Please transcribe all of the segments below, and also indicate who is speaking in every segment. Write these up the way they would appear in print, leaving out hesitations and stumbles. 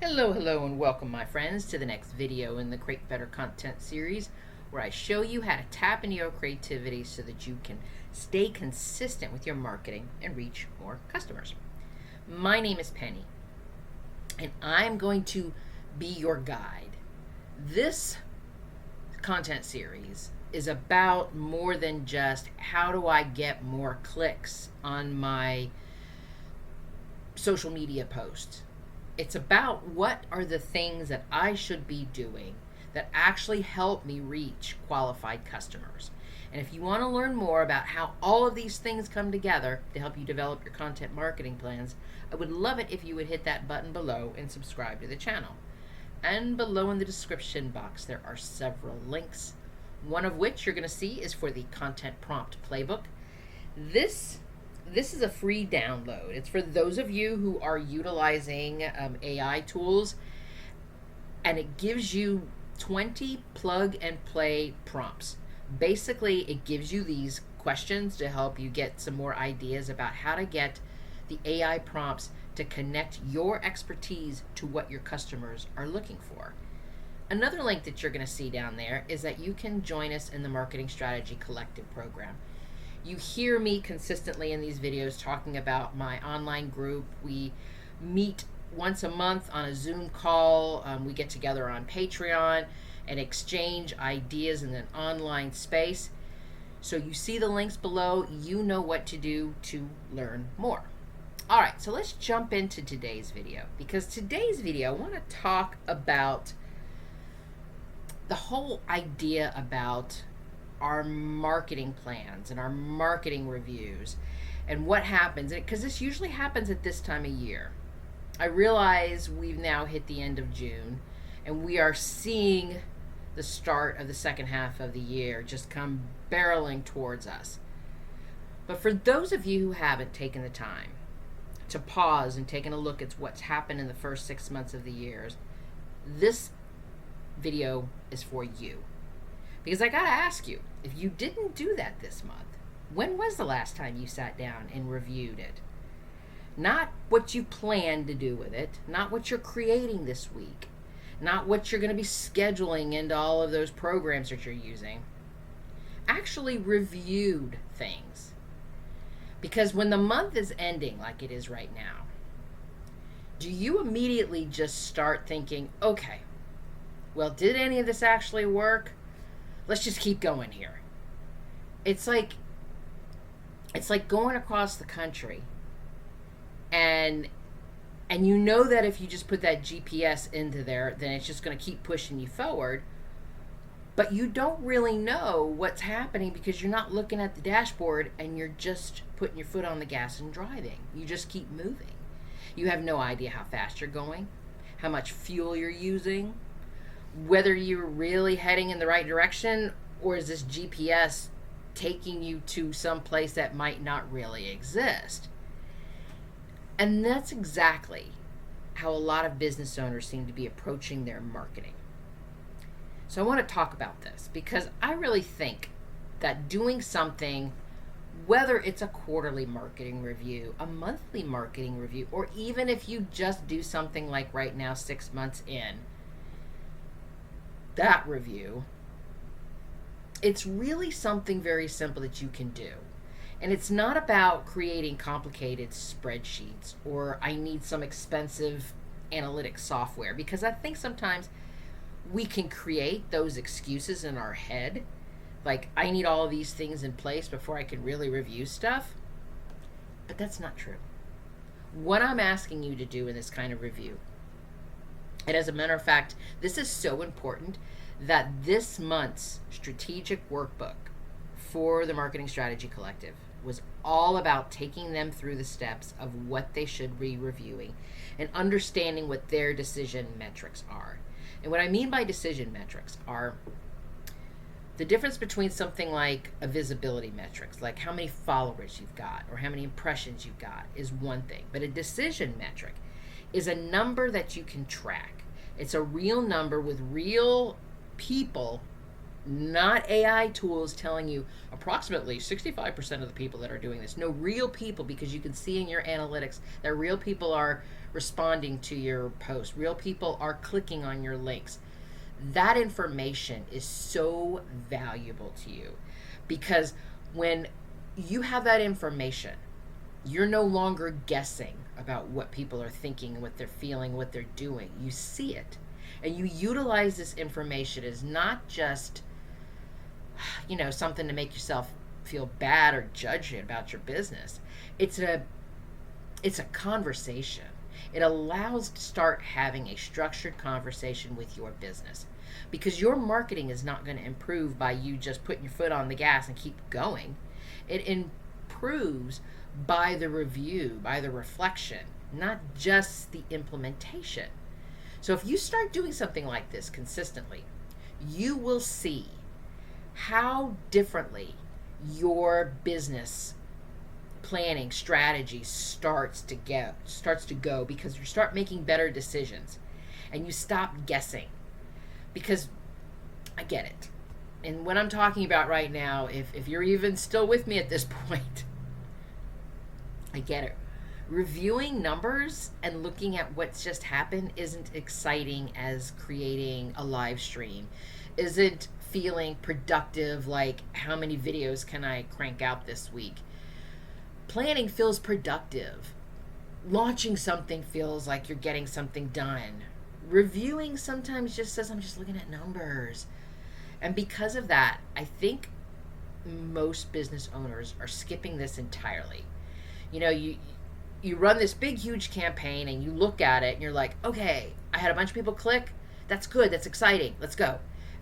Speaker 1: Hello, and welcome, my friends, to the next video in the Create Better Content series, where I show you how to tap into your creativity so that you can stay consistent with your marketing and reach more customers. My name is Penny, and I'm going to be your guide. This content series is about more than just how do I get more clicks on my social media posts. It's about what are the things that I should be doing that actually help me reach qualified customers. And if you want to learn more about how all of these things come together to help you develop your content marketing plans, I would love it if you would hit that button below and subscribe to the channel. And below in the description box, there are several links, one of which you're going to see is for the Content Prompt Playbook. This is a free download. It's for those of you who are utilizing AI tools, and it gives you 20 plug and play prompts. Basically, it gives you these questions to help you get some more ideas about how to get the AI prompts to connect your expertise to what your customers are looking for. Another link that you're going to see down there is that you can join us in the Marketing Strategy Collective program. You hear me consistently in these videos talking about my online group. We meet once a month on a Zoom call. We get together on Patreon and exchange ideas in an online space. So you see the links below. You know what to do to learn more. All right, so let's jump into today's video, because today's video I want to talk about the whole idea about our marketing plans and our marketing reviews and what happens, because this usually happens at this time of year. I realize we've now hit the end of June and we are seeing the start of the second half of the year just come barreling towards us. But for those of you who haven't taken the time to pause and taken a look at what's happened in the first 6 months of the year, this video is for you. Because I gotta ask you, if you didn't do that this month, when was the last time you sat down and reviewed it? Not what you plan to do with it, not what you're creating this week, not what you're going to be scheduling into all of those programs that you're using. Actually reviewed things. Because when the month is ending like it is right now, do you immediately just start thinking, okay, well, did any of this actually work? Let's just keep going here. It's like going across the country, and you know that if you just put that GPS into there, then it's just going to keep pushing you forward. But you don't really know what's happening because you're not looking at the dashboard and you're just putting your foot on the gas and driving. You just keep moving. You have no idea how fast you're going, how much fuel you're using, whether you're really heading in the right direction, or is this GPS taking you to some place that might not really exist. And that's exactly how a lot of business owners seem to be approaching their marketing. So I want to talk about this because I really think that doing something, whether it's a quarterly marketing review, a monthly marketing review, or even if you just do something like right now, 6 months in, that review, it's really something very simple that you can do. And it's not about creating complicated spreadsheets or I need some expensive analytics software, because I think sometimes we can create those excuses in our head, like I need all of these things in place before I can really review stuff. But that's not true. What I'm asking you to do in this kind of review, and as a matter of fact, this is so important that this month's strategic workbook for the Marketing Strategy Collective was all about taking them through the steps of what they should be reviewing and understanding what their decision metrics are. And what I mean by decision metrics are the difference between something like a visibility metrics, like how many followers you've got or how many impressions you've got, is one thing. But a decision metric is a number that you can track. It's a real number with real people, not AI tools telling you approximately 65% of the people that are doing this. No, real people, because you can see in your analytics that real people are responding to your post. Real people are clicking on your links. That information is so valuable to you, because when you have that information, you're no longer guessing about what people are thinking, what they're feeling, what they're doing. You see it. And you utilize this information as not just, something to make yourself feel bad or judgy about your business. It's a conversation. It allows to start having a structured conversation with your business, because your marketing is not going to improve by you just putting your foot on the gas and keep going. It improves by the review, by the reflection, not just the implementation. So if you start doing something like this consistently, you will see how differently your business planning strategy starts to go, because you start making better decisions and you stop guessing. Because I get it. And what I'm talking about right now, if you're even still with me at this point, I get it. Reviewing numbers and looking at what's just happened isn't exciting as creating a live stream. Isn't feeling productive like how many videos can I crank out this week. Planning feels productive. Launching something feels like you're getting something done. Reviewing sometimes just says I'm just looking at numbers. And because of that, I think most business owners are skipping this entirely. You run this big, huge campaign and you look at it and you're like, okay, I had a bunch of people click. That's good. That's exciting. Let's go.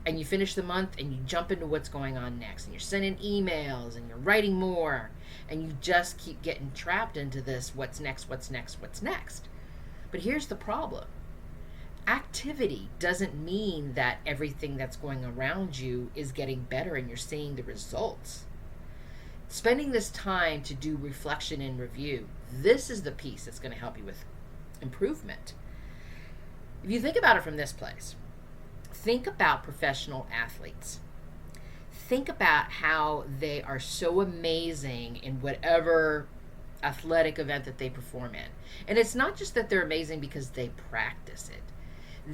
Speaker 1: And you finish the month and you jump into what's going on next. And you're sending emails and you're writing more. And you just keep getting trapped into this what's next, what's next, what's next. But here's the problem. Activity doesn't mean that everything that's going around you is getting better and you're seeing the results. Spending this time to do reflection and review, this is the piece that's going to help you with improvement. If you think about it from this place, think about professional athletes. Think about how they are so amazing in whatever athletic event that they perform in. And it's not just that they're amazing because they practice it.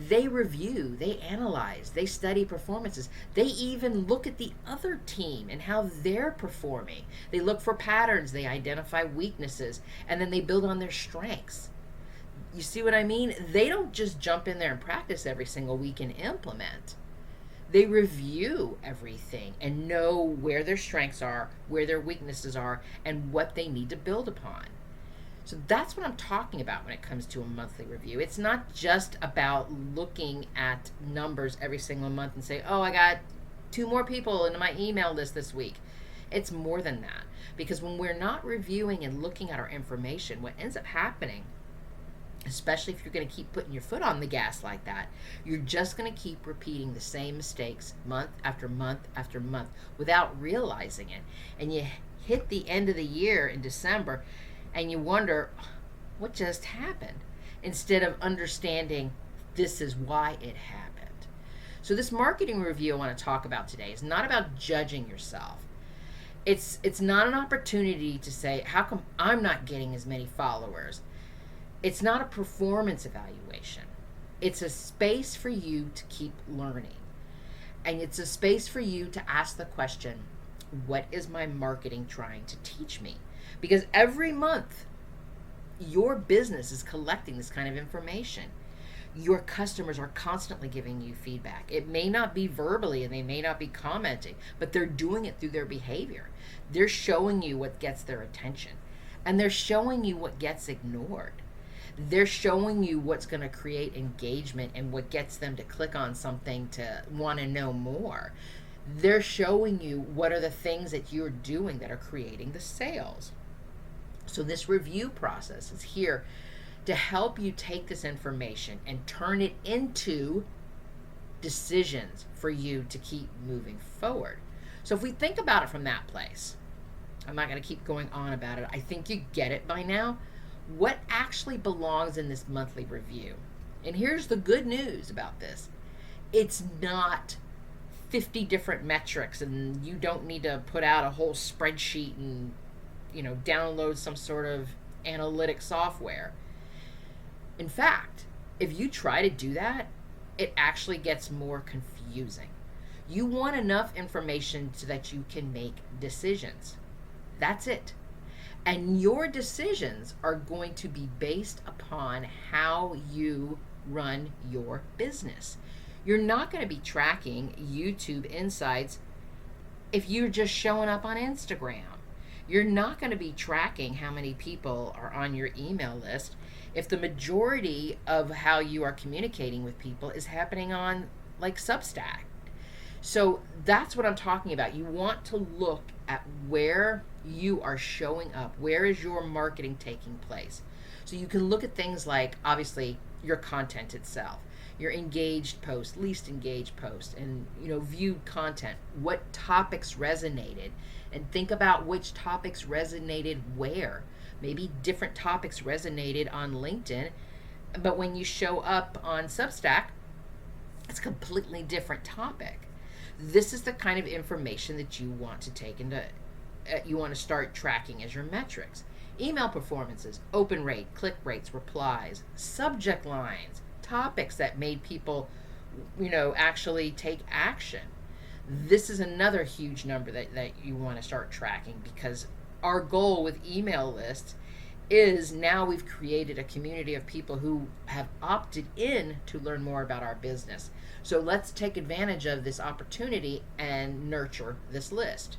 Speaker 1: They review, they analyze, they study performances. They even look at the other team and how they're performing. They look for patterns, they identify weaknesses, and then they build on their strengths. You see what I mean? They don't just jump in there and practice every single week and implement. They review everything and know where their strengths are, where their weaknesses are, and what they need to build upon. So that's what I'm talking about when it comes to a monthly review. It's not just about looking at numbers every single month and say, oh, I got 2 more people into my email list this week. It's more than that. Because when we're not reviewing and looking at our information, what ends up happening, especially if you're going to keep putting your foot on the gas like that, you're just going to keep repeating the same mistakes month after month after month without realizing it. And you hit the end of the year in December and you wonder, what just happened? Instead of understanding this is why it happened. So this marketing review I want to talk about today is not about judging yourself. It's not an opportunity to say, how come I'm not getting as many followers? It's not a performance evaluation. It's a space for you to keep learning. And it's a space for you to ask the question, what is my marketing trying to teach me? Because every month, your business is collecting this kind of information. Your customers are constantly giving you feedback. It may not be verbally and they may not be commenting, but they're doing it through their behavior. They're showing you what gets their attention. And they're showing you what gets ignored. They're showing you what's going to create engagement and what gets them to click on something to want to know more. They're showing you what are the things that you're doing that are creating the sales. So this review process is here to help you take this information and turn it into decisions for you to keep moving forward. So if we think about it from that place, I'm not going to keep going on about it. I think you get it by now. What actually belongs in this monthly review? And here's the good news about this. It's not 50 different metrics and you don't need to put out a whole spreadsheet and download some sort of analytic software. In fact, if you try to do that, it actually gets more confusing. You want enough information so that you can make decisions. That's it. And your decisions are going to be based upon how you run your business. You're not going to be tracking YouTube insights if you're just showing up on Instagram. You're not going to be tracking how many people are on your email list if the majority of how you are communicating with people is happening on like Substack. So that's what I'm talking about. You want to look at where you are showing up. Where is your marketing taking place? So you can look at things like, obviously, your content itself, your engaged post, least engaged post, and viewed content. What topics resonated, and think about which topics resonated where. Maybe different topics resonated on LinkedIn, but when you show up on Substack, it's a completely different topic. This is the kind of information that you want to take into, you want to start tracking as your metrics. Email performances, open rate, click rates, replies, subject lines, topics that made people, actually take action. This is another huge number that you want to start tracking, because our goal with email lists is now we've created a community of people who have opted in to learn more about our business. So let's take advantage of this opportunity and nurture this list.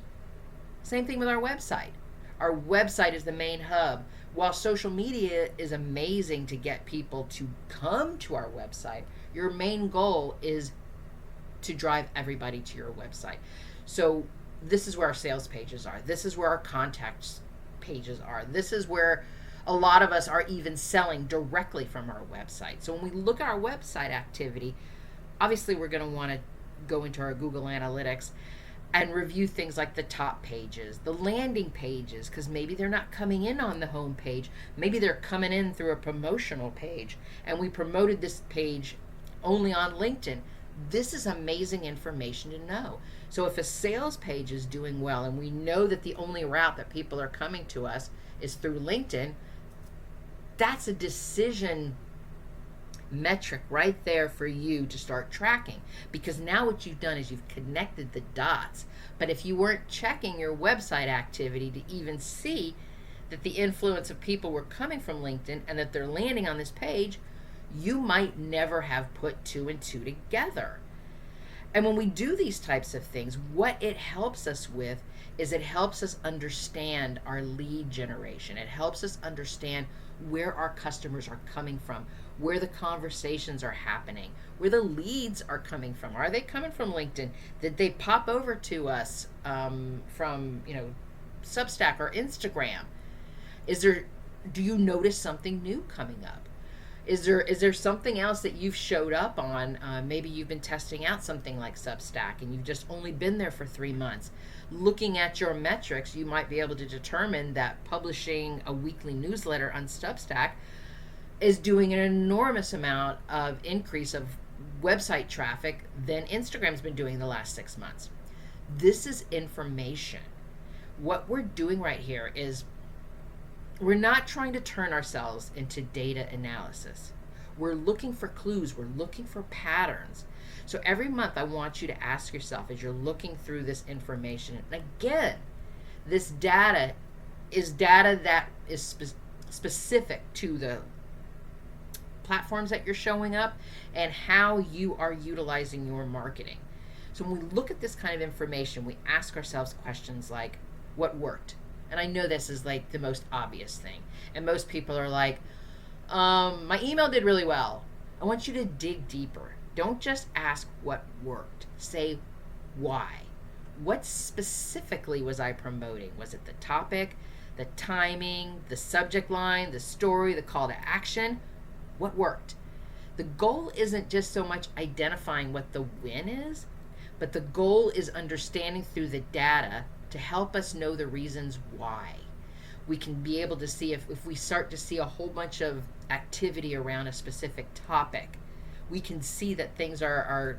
Speaker 1: Same thing with our website. Our website is the main hub. While social media is amazing to get people to come to our website, your main goal is to drive everybody to your website. So this is where our sales pages are. This is where our contact pages are. This is where a lot of us are even selling directly from our website. So when we look at our website activity, obviously we're going to want to go into our Google Analytics and review things like the top pages, the landing pages, because maybe they're not coming in on the home page. Maybe they're coming in through a promotional page, and we promoted this page only on LinkedIn. This is amazing information to know. So if a sales page is doing well, and we know that the only route that people are coming to us is through LinkedIn, that's a decision metric right there for you to start tracking, because now what you've done is you've connected the dots. But if you weren't checking your website activity to even see that the influence of people were coming from LinkedIn and that they're landing on this page, you might never have put two and two together. And when we do these types of things, what it helps us with is it helps us understand our lead generation. It helps us understand where our customers are coming from, where the conversations are happening, where the leads are coming from. Are they coming from LinkedIn? Did they pop over to us from Substack or Instagram? Do you notice something new coming up? Is there something else that you've showed up on? Maybe you've been testing out something like Substack and you've just only been there for 3 months. Looking at your metrics, you might be able to determine that publishing a weekly newsletter on Substack is doing an enormous amount of increase of website traffic than Instagram's been doing the last 6 months. This is information. What we're doing right here is we're not trying to turn ourselves into data analysis. We're looking for clues. We're looking for patterns. So every month I want you to ask yourself, as you're looking through this information, and again, this data is data that is specific to the platforms that you're showing up and how you are utilizing your marketing. So when we look at this kind of information, we ask ourselves questions like, what worked? And I know this is like the most obvious thing. And most people are like, my email did really well. I want you to dig deeper. Don't just ask what worked. Say why. What specifically was I promoting? Was it the topic, the timing, the subject line, the story, the call to action? What worked? The goal isn't just so much identifying what the win is, but the goal is understanding through the data to help us know the reasons why. We can be able to see if we start to see a whole bunch of activity around a specific topic, we can see that things are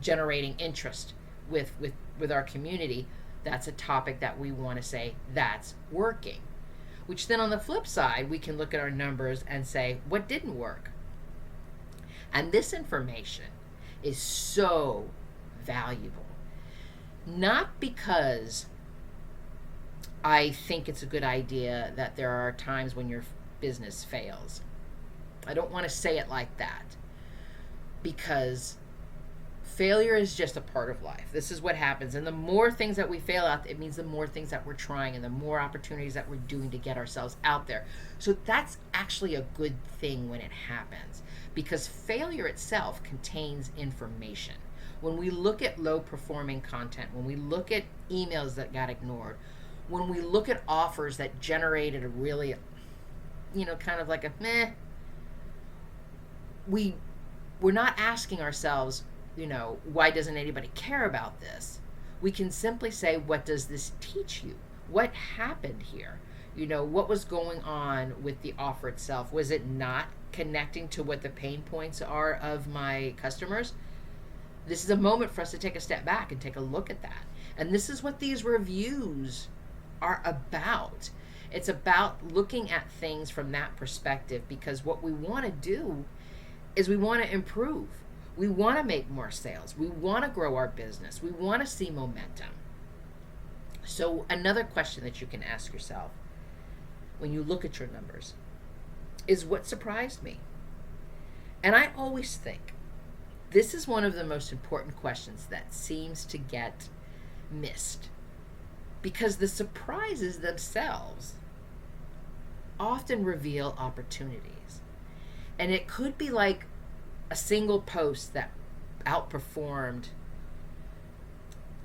Speaker 1: generating interest with our community. That's a topic that we want to say that's working. which then on the flip side, we can look at our numbers and say, what didn't work? And this information is so valuable. Not because I think it's a good idea that there are times when your business fails. I don't want to say it like that, because failure is just a part of life. This is what happens. And the more things that we fail at, it means the more things that we're trying and the more opportunities that we're doing to get ourselves out there. So that's actually a good thing when it happens, because failure itself contains information. When we look at low performing content, when we look at emails that got ignored, when we look at offers that generated a really, kind of like a meh, we're not asking ourselves, why doesn't anybody care about this? We can simply say, what does this teach you? What happened here? What was going on with the offer itself? Was it not connecting to what the pain points are of my customers? This is a moment for us to take a step back and take a look at that. And this is what these reviews are about. It's about looking at things from that perspective, because what we want to do is we want to improve. We want to make more sales. We want to grow our business. We want to see momentum. So another question that you can ask yourself when you look at your numbers is, what surprised me? And I always think this is one of the most important questions that seems to get missed, because the surprises themselves often reveal opportunities. And it could be like a single post that outperformed,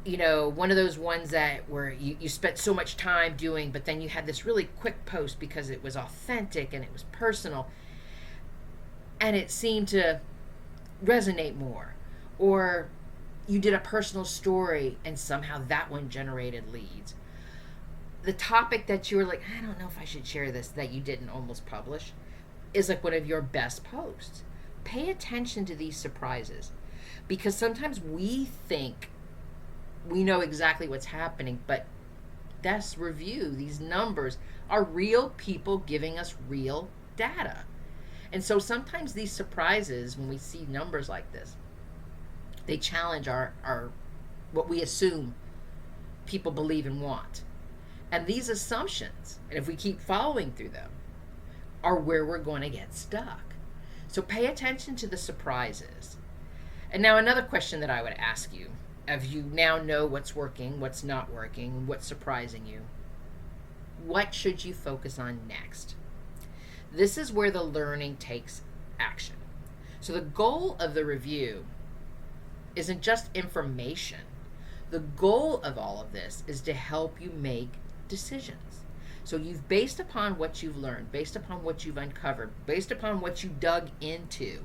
Speaker 1: one of those ones that where you spent so much time doing, but then you had this really quick post because it was authentic and it was personal and it seemed to resonate more. Or you did a personal story and somehow that one generated leads. The topic that you were like, I don't know if I should share this, that you didn't almost publish, is like one of your best posts. Pay attention to these surprises, because sometimes we think we know exactly what's happening, but this review, these numbers, are real people giving us real data. And so sometimes these surprises, when we see numbers like this, they challenge our what we assume people believe and want. And these assumptions, and if we keep following through them, are where we're going to get stuck. So pay attention to the surprises. And now another question that I would ask you, if you now know what's working, what's not working, what's surprising you, what should you focus on next? This is where the learning takes action. So the goal of the review isn't just information. The goal of all of this is to help you make decisions. So you've, based upon what you've learned, based upon what you've uncovered, based upon what you dug into,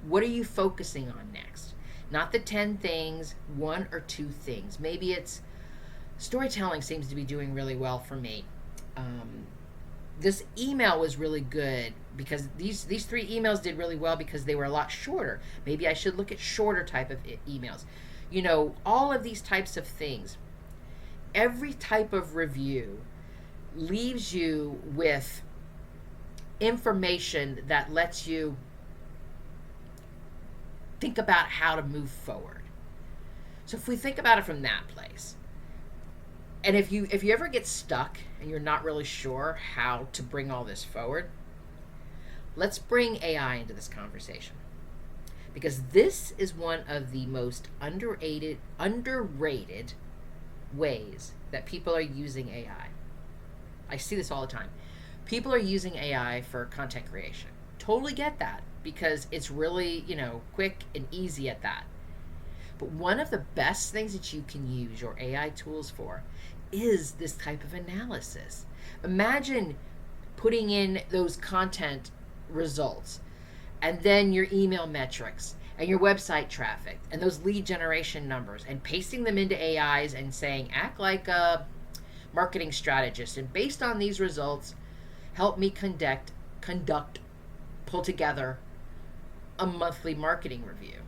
Speaker 1: what are you focusing on next? Not the 10 things, 1 or 2 things. Maybe it's storytelling seems to be doing really well for me. This email was really good because these 3 emails did really well because they were a lot shorter. Maybe I should look at shorter type of emails. All of these types of things. Every type of review leaves you with information that lets you think about how to move forward. So if we think about it from that place, and if you ever get stuck and you're not really sure how to bring all this forward, let's bring AI into this conversation. Because this is one of the most underrated ways that people are using AI. I see this all the time. People are using AI for content creation. Totally get that, because it's really, quick and easy at that. But one of the best things that you can use your AI tools for is this type of analysis. Imagine putting in those content results and then your email metrics and your website traffic and those lead generation numbers and pasting them into AIs and saying, act like a marketing strategist, and based on these results, help me pull together a monthly marketing review.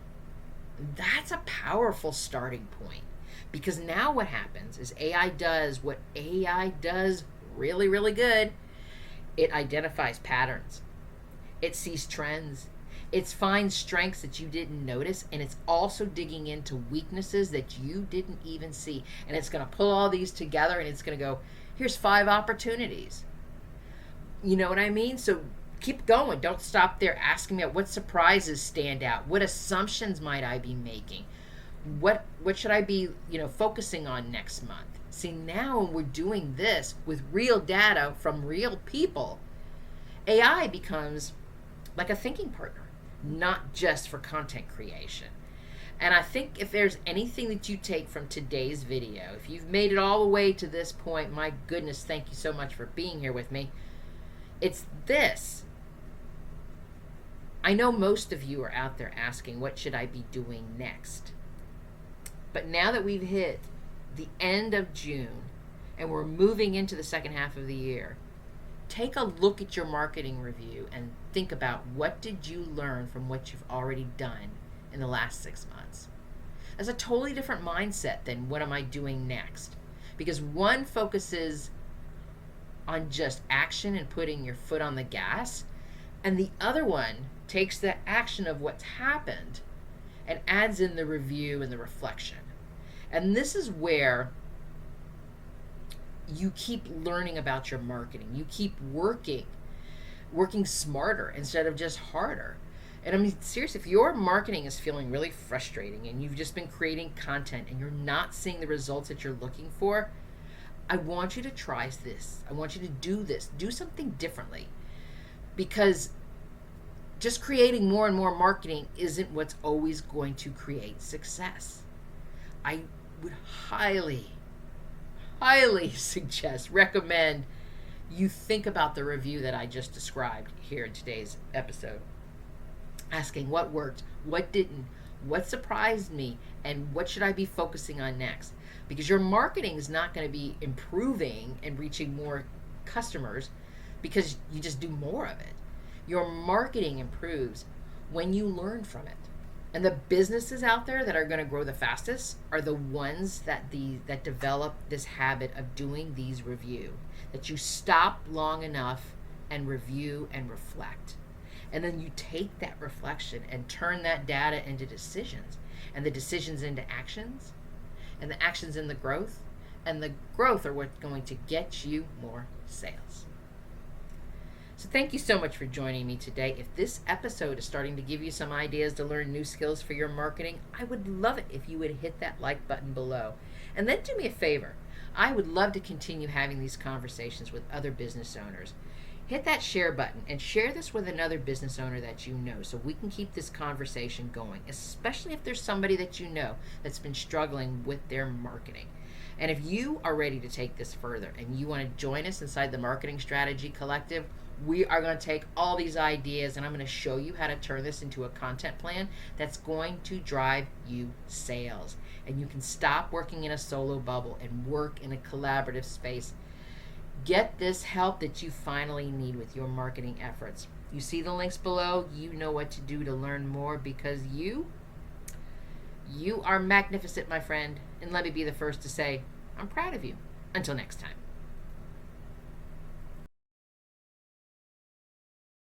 Speaker 1: That's a powerful starting point, because now what happens is AI does what AI does really, really good. It identifies patterns. It sees trends. It finds strengths that you didn't notice, and it's also digging into weaknesses that you didn't even see. And it's going to pull all these together, and it's going to go, here's 5 opportunities. You know what I mean? So keep going. Don't stop there. Asking me what surprises stand out. What assumptions might I be making? What should I be, focusing on next month? See, now when we're doing this with real data from real people, AI becomes like a thinking partner, not just for content creation. And I think if there's anything that you take from today's video, if you've made it all the way to this point, my goodness, thank you so much for being here with me. It's this. I know most of you are out there asking, what should I be doing next? But now that we've hit the end of June and we're moving into the second half of the year, take a look at your marketing review and think about, what did you learn from what you've already done in the last 6 months? That's a totally different mindset than what am I doing next? Because one focuses on just action and putting your foot on the gas, and the other one takes the action of what's happened and adds in the review and the reflection. And this is where you keep learning about your marketing. You keep working smarter instead of just harder. And I mean, seriously, if your marketing is feeling really frustrating and you've just been creating content and you're not seeing the results that you're looking for, I want you to try this. I want you to do this. Do something differently. Because just creating more and more marketing isn't what's always going to create success. I would highly recommend you think about the review that I just described here in today's episode. Asking what worked, what didn't, what surprised me, and what should I be focusing on next? Because your marketing is not going to be improving and reaching more customers because you just do more of it. Your marketing improves when you learn from it. And the businesses out there that are going to grow the fastest are the ones that develop this habit of doing these review. That you stop long enough and review and reflect. And then you take that reflection and turn that data into decisions, and the decisions into actions, and the actions into growth, and the growth are what's going to get you more sales. So thank you so much for joining me today. If this episode is starting to give you some ideas to learn new skills for your marketing, I would love it if you would hit that like button below. And then do me a favor. I would love to continue having these conversations with other business owners. Hit that share button and share this with another business owner that you know so we can keep this conversation going, especially if there's somebody that you know that's been struggling with their marketing. And if you are ready to take this further and you want to join us inside the Marketing Strategy Collective, we are going to take all these ideas and I'm going to show you how to turn this into a content plan that's going to drive you sales. And you can stop working in a solo bubble and work in a collaborative space. Get this help that you finally need with your marketing efforts. You see the links below. You know what to do to learn more, because you are magnificent, my friend. And let me be the first to say, I'm proud of you. Until next time.